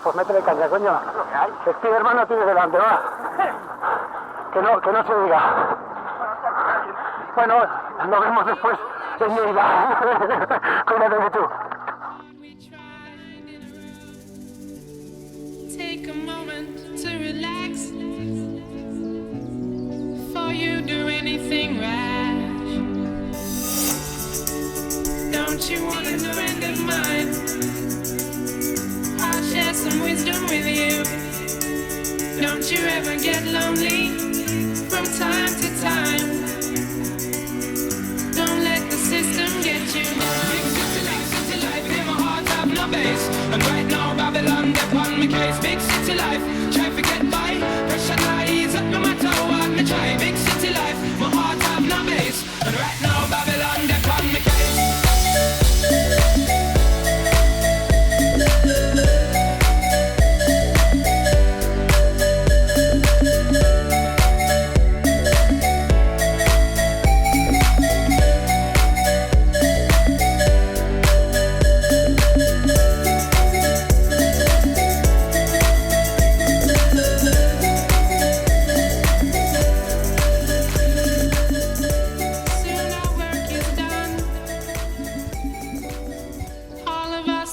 Pues métele caña, coño. Spiderman no tienes delante, va. Que no se diga. Bueno, nos vemos después en Lleida. Cuídate de tú. Take a moment to relax before you do anything rash. Don't you want a friend of mine? I'll share some wisdom with you. Don't you ever get lonely from time to time? Don't let the system get you. Big city life, in my heart have no base. And right now Babylon, they're on my case. Big city life, try to get by. Pressure not ease up no matter what me try. Big city life, my heart have no base. And right now Babylon, they're on my case.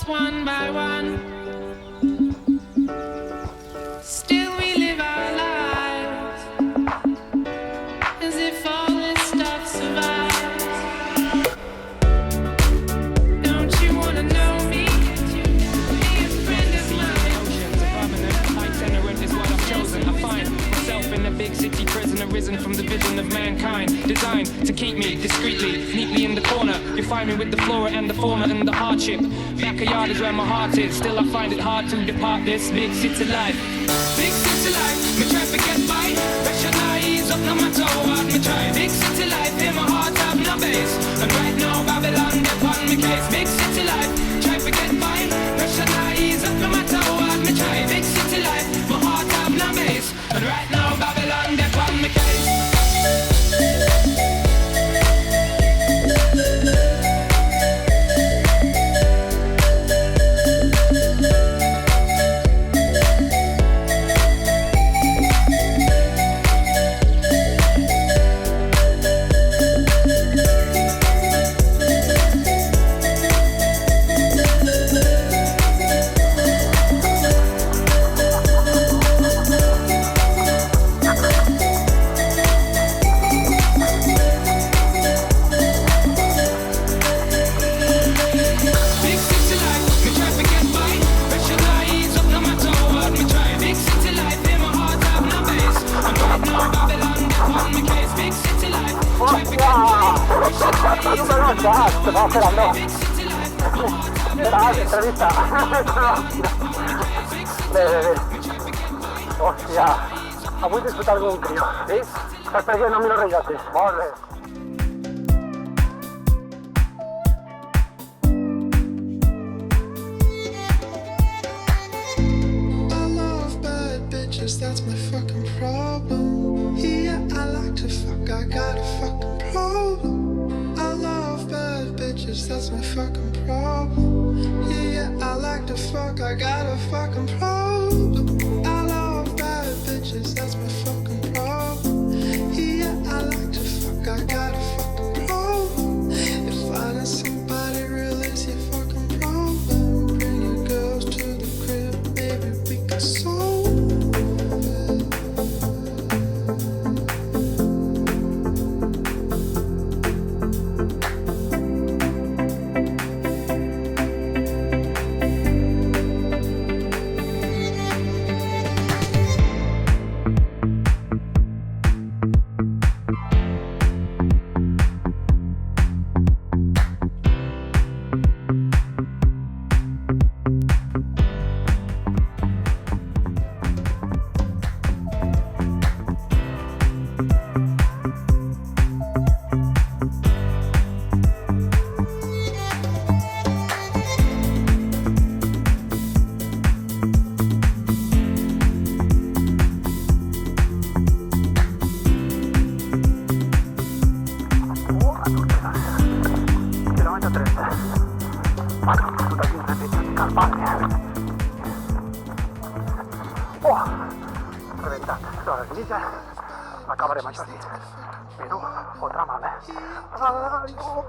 One by one, still we live our lives as if all this stuff survives. Don't you wanna know me? Be a friend of mine. Oceans, permanent, itinerant is what I've chosen. I find myself in a big city prison, arisen from the vision of mankind, designed to keep me discreetly, neatly in the corner. You find me with the flora and the fauna and the hardship. Backyard is where my heart is. Still I find it hard to depart this big city life. Big city life, me try to get by. Pressure not ease up no matter what me try. Big city life, in my heart have no base. And right now Babylon, they're on me case. Big city life, try to get by. Pressure not ease up no matter what me try. Big city life, my heart have no base. And right now Babylon, they're on me case. Te estaba esperando. Entrevista. Ve. Hostia. Avui disfrutar con un crío. Sí? Hasta que no me lo regate. Molt bé. That's my fucking problem. Yeah, I like to fuck, I got a fucking problem. I love bad bitches, that's my fucking problem. Yeah, I like to fuck, I got a fucking problem. I love bitches, that's my fucking problem. Yeah, I like to fuck, I got a fucking problem. If finding somebody real is your fucking problem, bring your girls to the crib, maybe we can solve it. La acabaré más así, pero otra más, ¿eh? Ay, oh.